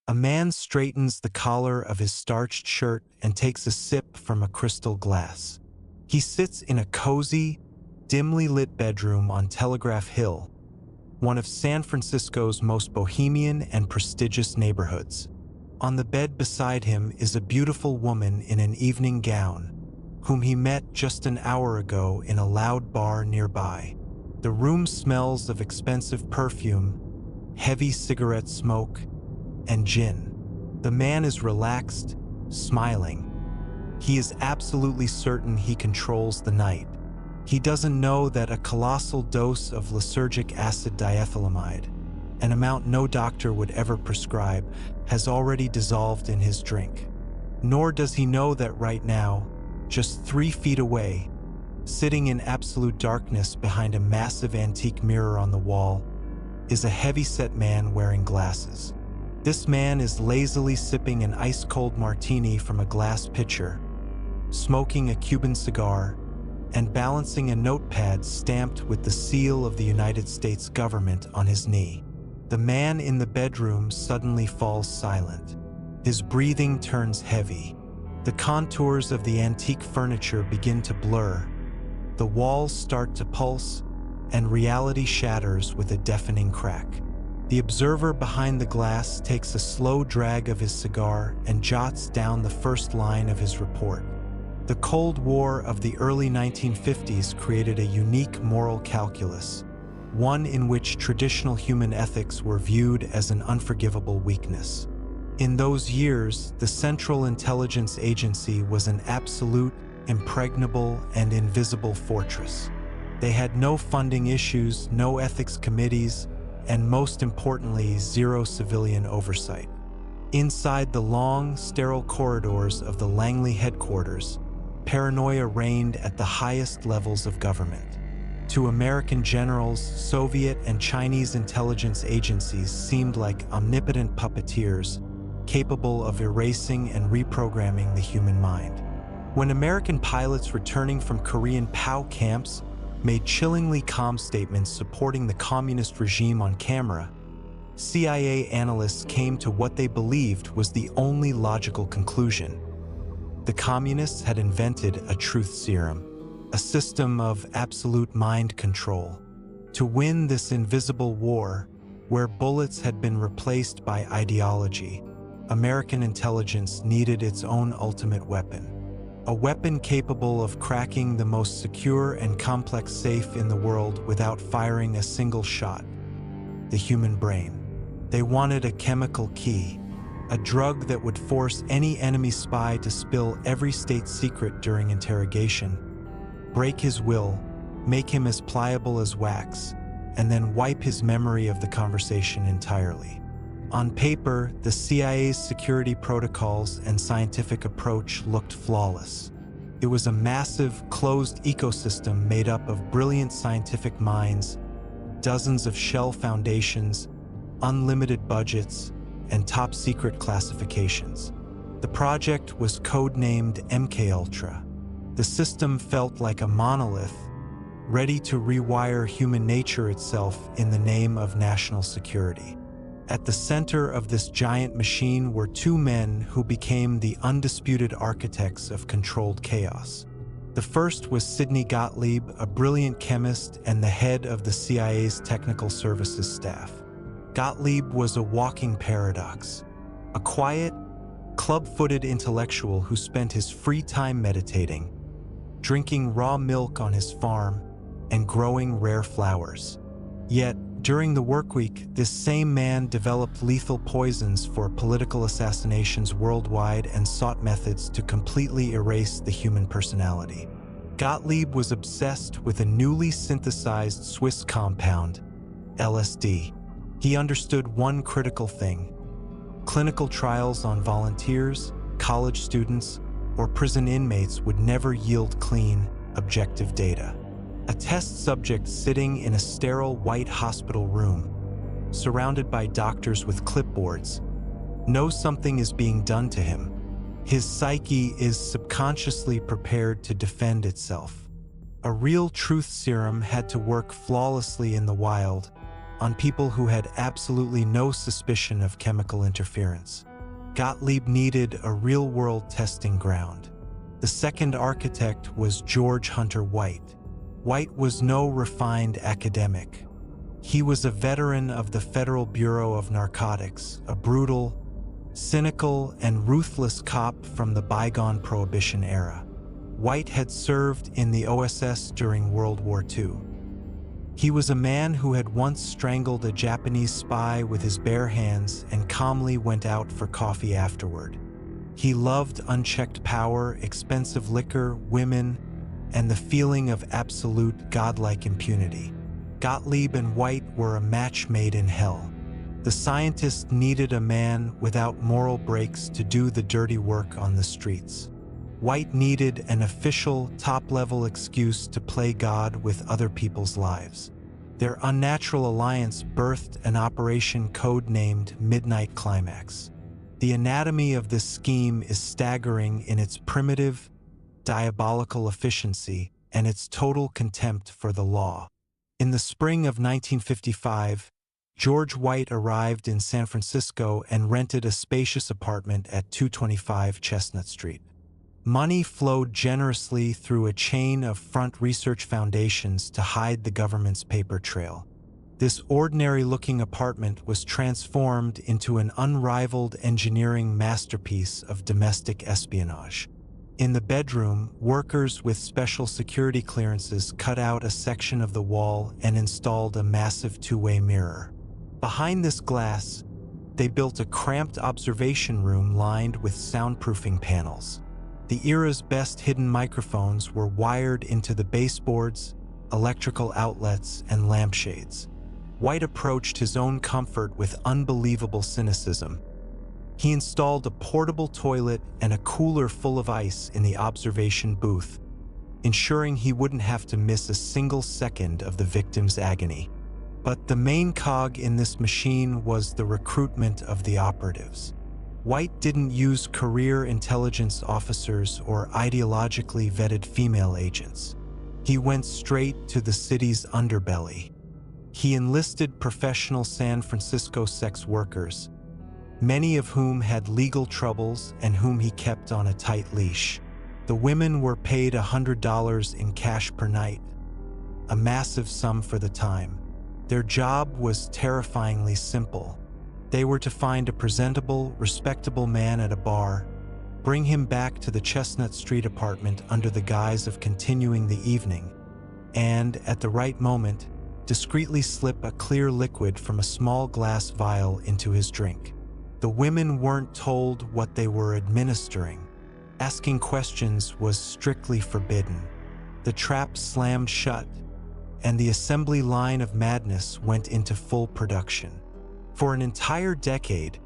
A man straightens the collar of his starched shirt and takes a sip from a crystal glass. He sits in a cozy, dimly lit bedroom on Telegraph Hill, one of San Francisco's most bohemian and prestigious neighborhoods. On the bed beside him is a beautiful woman in an evening gown, whom he met just an hour ago in a loud bar nearby. The room smells of expensive perfume, heavy cigarette smoke, and gin. The man is relaxed, smiling. He is absolutely certain he controls the night. He doesn't know that a colossal dose of lysergic acid diethylamide, an amount no doctor would ever prescribe, has already dissolved in his drink. Nor does he know that right now, just 3 feet away, sitting in absolute darkness behind a massive antique mirror on the wall, is a heavy-set man wearing glasses. This man is lazily sipping an ice-cold martini from a glass pitcher, smoking a Cuban cigar, and balancing a notepad stamped with the seal of the United States government on his knee. The man in the bedroom suddenly falls silent. His breathing turns heavy. The contours of the antique furniture begin to blur. The walls start to pulse, and reality shatters with a deafening crack. The observer behind the glass takes a slow drag of his cigar and jots down the first line of his report. The Cold War of the early 1950s created a unique moral calculus, one in which traditional human ethics were viewed as an unforgivable weakness. In those years, the Central Intelligence Agency was an absolute, impregnable, and invisible fortress. They had no funding issues, no ethics committees, and most importantly, zero civilian oversight. Inside the long, sterile corridors of the Langley headquarters, paranoia reigned at the highest levels of government. To American generals, Soviet and Chinese intelligence agencies seemed like omnipotent puppeteers, capable of erasing and reprogramming the human mind. When American pilots returning from Korean POW camps made chillingly calm statements supporting the communist regime on camera, CIA analysts came to what they believed was the only logical conclusion. The communists had invented a truth serum, a system of absolute mind control. To win this invisible war, where bullets had been replaced by ideology, American intelligence needed its own ultimate weapon. A weapon capable of cracking the most secure and complex safe in the world without firing a single shot: the human brain. They wanted a chemical key, a drug that would force any enemy spy to spill every state secret during interrogation, break his will, make him as pliable as wax, and then wipe his memory of the conversation entirely. On paper, the CIA's security protocols and scientific approach looked flawless. It was a massive, closed ecosystem made up of brilliant scientific minds, dozens of shell foundations, unlimited budgets, and top-secret classifications. The project was codenamed MKUltra. The system felt like a monolith, ready to rewire human nature itself in the name of national security. At the center of this giant machine were 2 men who became the undisputed architects of controlled chaos. The first was Sidney Gottlieb, a brilliant chemist and the head of the CIA's technical services staff. Gottlieb was a walking paradox, a quiet, club-footed intellectual who spent his free time meditating, drinking raw milk on his farm, and growing rare flowers. Yet, during the workweek, this same man developed lethal poisons for political assassinations worldwide and sought methods to completely erase the human personality. Gottlieb was obsessed with a newly synthesized Swiss compound, LSD. He understood one critical thing: clinical trials on volunteers, college students, or prison inmates would never yield clean, objective data. A test subject sitting in a sterile white hospital room, surrounded by doctors with clipboards, knows something is being done to him. His psyche is subconsciously prepared to defend itself. A real truth serum had to work flawlessly in the wild, on people who had absolutely no suspicion of chemical interference. Gottlieb needed a real-world testing ground. The second architect was George Hunter White. White was no refined academic. He was a veteran of the Federal Bureau of Narcotics, a brutal, cynical, and ruthless cop from the bygone Prohibition era. White had served in the OSS during World War II. He was a man who had once strangled a Japanese spy with his bare hands and calmly went out for coffee afterward. He loved unchecked power, expensive liquor, women, and the feeling of absolute godlike impunity. Gottlieb and White were a match made in hell. The scientist needed a man without moral breaks to do the dirty work on the streets. White needed an official, top-level excuse to play God with other people's lives. Their unnatural alliance birthed an operation codenamed Midnight Climax. The anatomy of this scheme is staggering in its primitive, diabolical efficiency and its total contempt for the law. In the spring of 1955, George White arrived in San Francisco and rented a spacious apartment at 225 Chestnut Street. Money flowed generously through a chain of front research foundations to hide the government's paper trail. This ordinary-looking apartment was transformed into an unrivaled engineering masterpiece of domestic espionage. In the bedroom, workers with special security clearances cut out a section of the wall and installed a massive two-way mirror. Behind this glass, they built a cramped observation room lined with soundproofing panels. The era's best-hidden microphones were wired into the baseboards, electrical outlets, and lampshades. White approached his own comfort with unbelievable cynicism. He installed a portable toilet and a cooler full of ice in the observation booth, ensuring he wouldn't have to miss a single second of the victim's agony. But the main cog in this machine was the recruitment of the operatives. White didn't use career intelligence officers or ideologically vetted female agents. He went straight to the city's underbelly. He enlisted professional San Francisco sex workers, many of whom had legal troubles and whom he kept on a tight leash. The women were paid $100 in cash per night, a massive sum for the time. Their job was terrifyingly simple. They were to find a presentable, respectable man at a bar, bring him back to the Chestnut Street apartment under the guise of continuing the evening, and, at the right moment, discreetly slip a clear liquid from a small glass vial into his drink. The women weren't told what they were administering. Asking questions was strictly forbidden. The trap slammed shut, and the assembly line of madness went into full production. For an entire decade,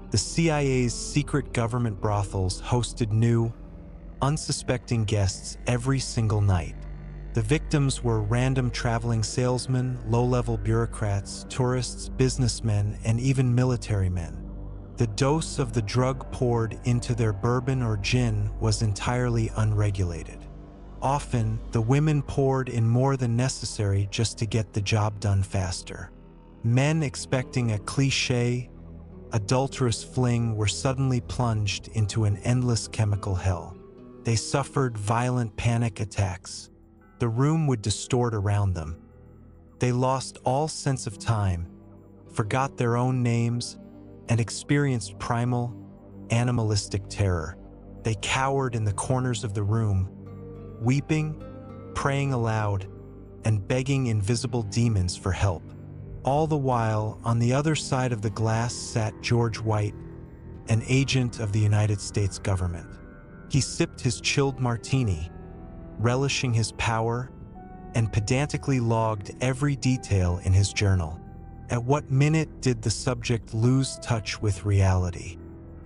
the CIA's secret government brothels hosted new, unsuspecting guests every single night. The victims were random traveling salesmen, low-level bureaucrats, tourists, businessmen, and even military men. The dose of the drug poured into their bourbon or gin was entirely unregulated. Often, the women poured in more than necessary just to get the job done faster. Men expecting a cliché, adulterous fling were suddenly plunged into an endless chemical hell. They suffered violent panic attacks. The room would distort around them. They lost all sense of time, forgot their own names, and experienced primal, animalistic terror. They cowered in the corners of the room, weeping, praying aloud, and begging invisible demons for help. All the while, on the other side of the glass sat George White, an agent of the United States government. He sipped his chilled martini, relishing his power, and pedantically logged every detail in his journal. At what minute did the subject lose touch with reality?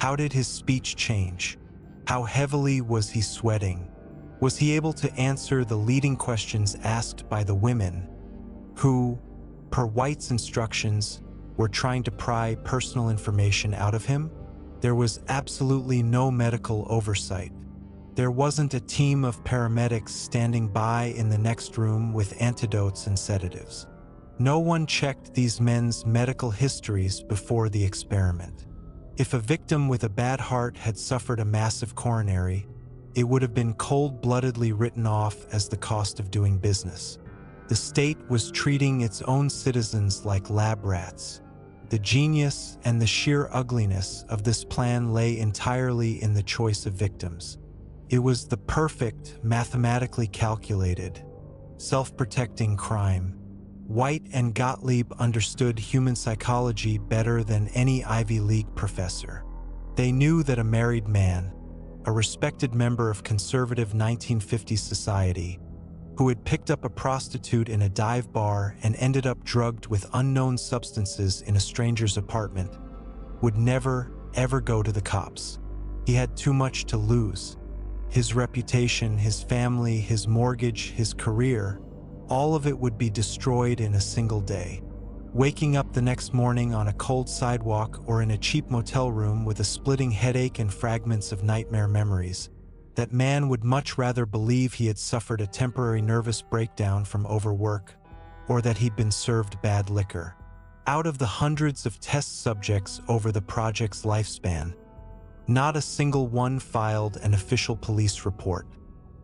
How did his speech change? How heavily was he sweating? Was he able to answer the leading questions asked by the women, who, per White's instructions, were trying to pry personal information out of him? There was absolutely no medical oversight. There wasn't a team of paramedics standing by in the next room with antidotes and sedatives. No one checked these men's medical histories before the experiment. If a victim with a bad heart had suffered a massive coronary, it would have been cold-bloodedly written off as the cost of doing business. The state was treating its own citizens like lab rats. The genius and the sheer ugliness of this plan lay entirely in the choice of victims. It was the perfect, mathematically calculated, self-protecting crime. White and Gottlieb understood human psychology better than any Ivy League professor. They knew that a married man, a respected member of conservative 1950s society, who had picked up a prostitute in a dive bar and ended up drugged with unknown substances in a stranger's apartment, would never, ever go to the cops. He had too much to lose. His reputation, his family, his mortgage, his career, all of it would be destroyed in a single day. Waking up the next morning on a cold sidewalk or in a cheap motel room with a splitting headache and fragments of nightmare memories, that man would much rather believe he had suffered a temporary nervous breakdown from overwork, or that he'd been served bad liquor. Out of the hundreds of test subjects over the project's lifespan, not a single one filed an official police report.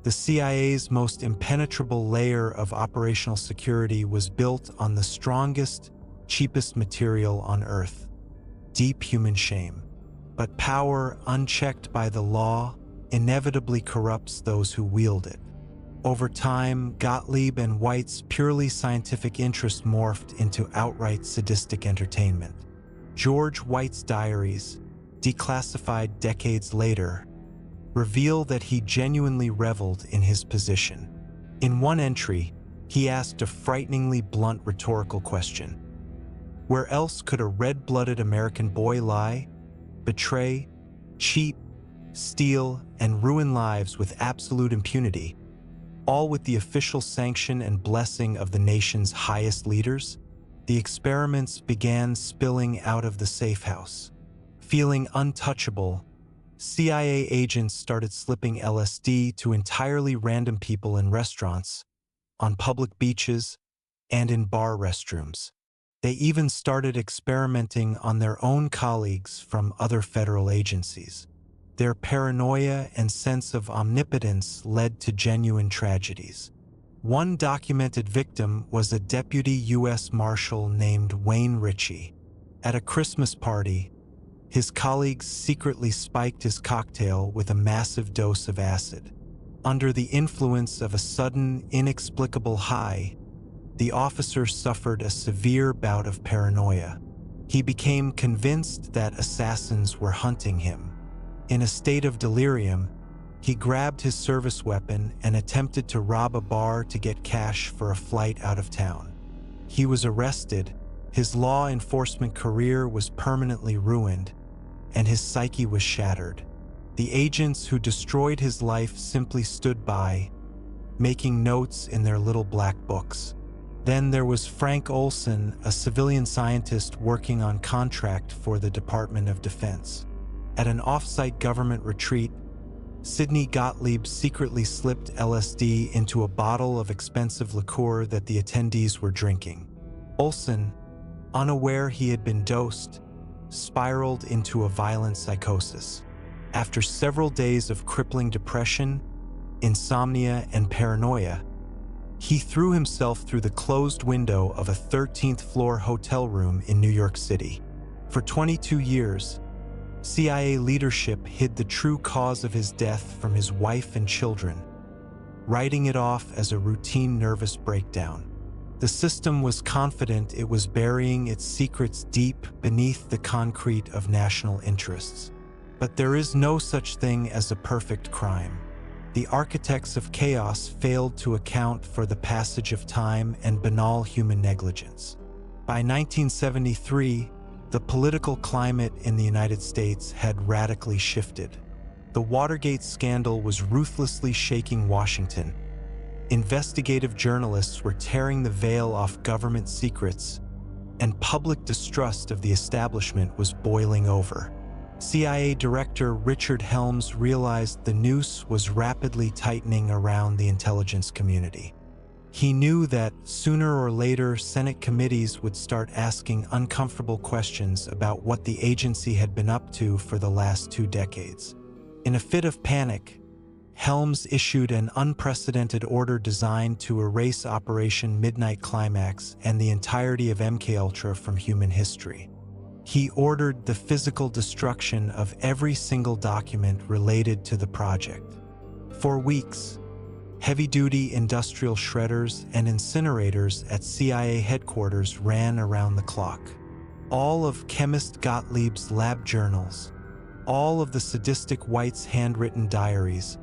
The CIA's most impenetrable layer of operational security was built on the strongest, cheapest material on Earth: deep human shame. But power, unchecked by the law, inevitably corrupts those who wield it. Over time, Gottlieb and White's purely scientific interest morphed into outright sadistic entertainment. George White's diaries, declassified decades later, reveal that he genuinely reveled in his position. In one entry, he asked a frighteningly blunt rhetorical question: where else could a red-blooded American boy lie, betray, cheat, steal, and ruin lives with absolute impunity, all with the official sanction and blessing of the nation's highest leaders? The experiments began spilling out of the safe house. Feeling untouchable, CIA agents started slipping LSD to entirely random people in restaurants, on public beaches, and in bar restrooms. They even started experimenting on their own colleagues from other federal agencies. Their paranoia and sense of omnipotence led to genuine tragedies. One documented victim was a deputy U.S. Marshal named Wayne Ritchie. At a Christmas party, his colleagues secretly spiked his cocktail with a massive dose of acid. Under the influence of a sudden, inexplicable high, the officer suffered a severe bout of paranoia. He became convinced that assassins were hunting him. In a state of delirium, he grabbed his service weapon and attempted to rob a bar to get cash for a flight out of town. He was arrested, his law enforcement career was permanently ruined, and his psyche was shattered. The agents who destroyed his life simply stood by, making notes in their little black books. Then there was Frank Olson, a civilian scientist working on contract for the Department of Defense. At an off-site government retreat, Sidney Gottlieb secretly slipped LSD into a bottle of expensive liqueur that the attendees were drinking. Olson, unaware he had been dosed, spiraled into a violent psychosis. After several days of crippling depression, insomnia, and paranoia, he threw himself through the closed window of a 13th-floor hotel room in New York City. For 22 years, CIA leadership hid the true cause of his death from his wife and children, writing it off as a routine nervous breakdown. The system was confident it was burying its secrets deep beneath the concrete of national interests. But there is no such thing as a perfect crime. The architects of chaos failed to account for the passage of time and banal human negligence. By 1973, the political climate in the United States had radically shifted. The Watergate scandal was ruthlessly shaking Washington. Investigative journalists were tearing the veil off government secrets, and public distrust of the establishment was boiling over. CIA Director Richard Helms realized the noose was rapidly tightening around the intelligence community. He knew that sooner or later Senate committees would start asking uncomfortable questions about what the agency had been up to for the last 2 decades. In a fit of panic, Helms issued an unprecedented order designed to erase Operation Midnight Climax and the entirety of MKUltra from human history. He ordered the physical destruction of every single document related to the project. For weeks, heavy-duty industrial shredders and incinerators at CIA headquarters ran around the clock. All of chemist Gottlieb's lab journals, all of the sadistic White's handwritten diaries,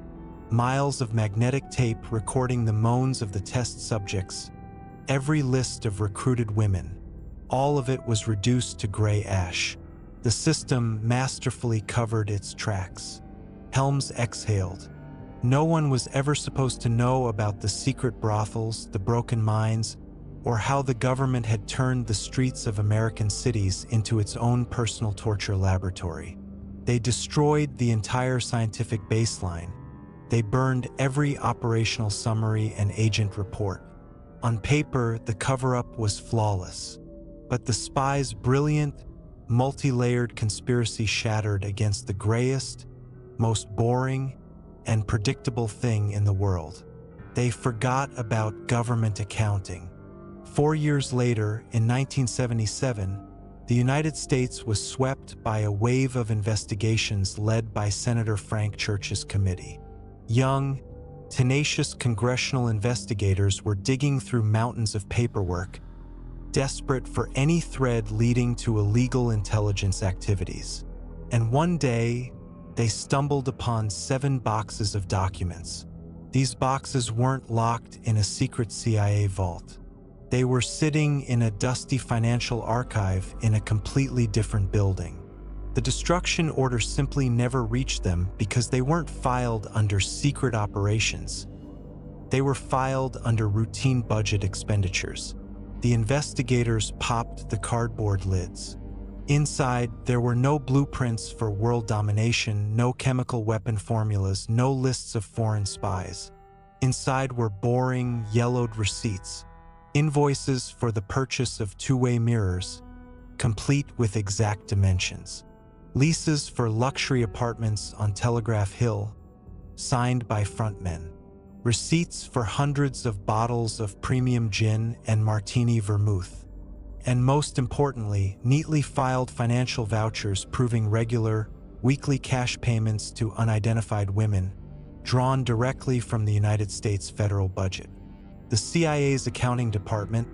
miles of magnetic tape recording the moans of the test subjects, every list of recruited women, all of it was reduced to gray ash. The system masterfully covered its tracks. Helms exhaled. No one was ever supposed to know about the secret brothels, the broken mines, or how the government had turned the streets of American cities into its own personal torture laboratory. They destroyed the entire scientific baseline. They burned every operational summary and agent report. On paper, the cover-up was flawless, but the spies' brilliant, multi-layered conspiracy shattered against the grayest, most boring, and predictable thing in the world. They forgot about government accounting. 4 years later, in 1977, the United States was swept by a wave of investigations led by Senator Frank Church's committee. Young, tenacious congressional investigators were digging through mountains of paperwork, desperate for any thread leading to illegal intelligence activities. And one day, they stumbled upon 7 boxes of documents. These boxes weren't locked in a secret CIA vault. They were sitting in a dusty financial archive in a completely different building. The destruction order simply never reached them because they weren't filed under secret operations. They were filed under routine budget expenditures. The investigators popped the cardboard lids. Inside, there were no blueprints for world domination, no chemical weapon formulas, no lists of foreign spies. Inside were boring, yellowed receipts, invoices for the purchase of two-way mirrors, complete with exact dimensions, leases for luxury apartments on Telegraph Hill, signed by frontmen, receipts for hundreds of bottles of premium gin and martini vermouth, and most importantly, neatly filed financial vouchers proving regular, weekly cash payments to unidentified women, drawn directly from the United States federal budget. The CIA's accounting department,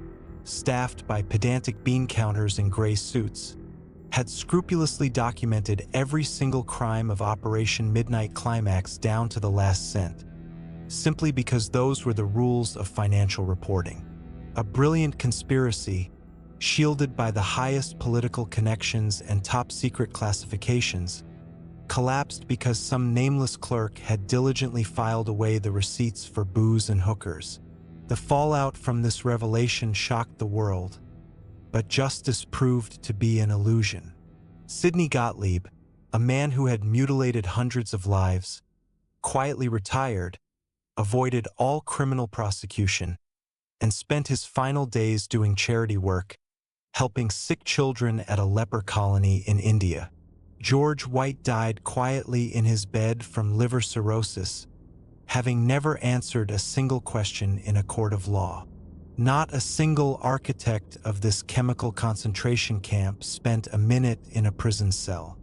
staffed by pedantic bean counters in gray suits, had scrupulously documented every single crime of Operation Midnight Climax down to the last cent, simply because those were the rules of financial reporting. A brilliant conspiracy, shielded by the highest political connections and top-secret classifications, collapsed because some nameless clerk had diligently filed away the receipts for booze and hookers. The fallout from this revelation shocked the world, but justice proved to be an illusion. Sidney Gottlieb, a man who had mutilated hundreds of lives, quietly retired, avoided all criminal prosecution, and spent his final days doing charity work, helping sick children at a leper colony in India. George White died quietly in his bed from liver cirrhosis, having never answered a single question in a court of law. Not a single architect of this chemical concentration camp spent a minute in a prison cell.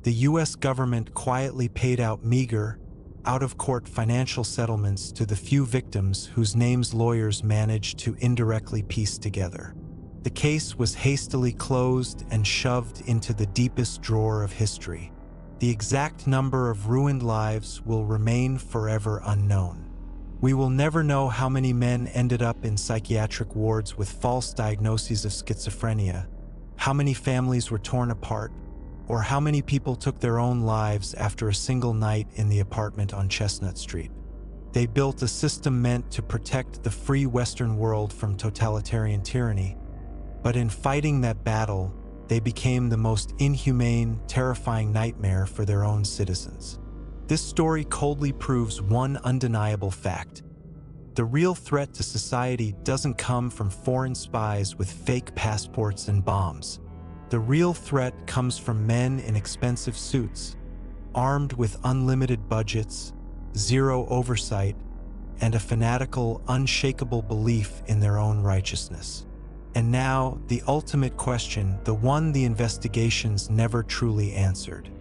The U.S. government quietly paid out meager, out-of-court financial settlements to the few victims whose names lawyers managed to indirectly piece together. The case was hastily closed and shoved into the deepest drawer of history. The exact number of ruined lives will remain forever unknown. We will never know how many men ended up in psychiatric wards with false diagnoses of schizophrenia, how many families were torn apart, or how many people took their own lives after a single night in the apartment on Chestnut Street. They built a system meant to protect the free Western world from totalitarian tyranny, but in fighting that battle, they became the most inhumane, terrifying nightmare for their own citizens. This story coldly proves one undeniable fact. The real threat to society doesn't come from foreign spies with fake passports and bombs. The real threat comes from men in expensive suits, armed with unlimited budgets, zero oversight, and a fanatical, unshakable belief in their own righteousness. And now, the ultimate question, the one the investigations never truly answered.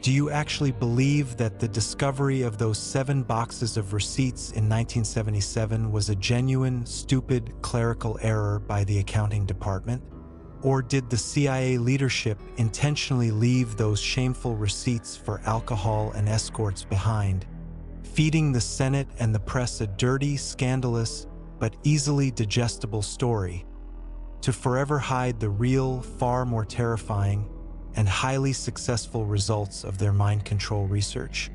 Do you actually believe that the discovery of those 7 boxes of receipts in 1977 was a genuine, stupid, clerical error by the accounting department? Or did the CIA leadership intentionally leave those shameful receipts for alcohol and escorts behind, feeding the Senate and the press a dirty, scandalous, but easily digestible story, to forever hide the real, far more terrifying, and highly successful results of their mind control research?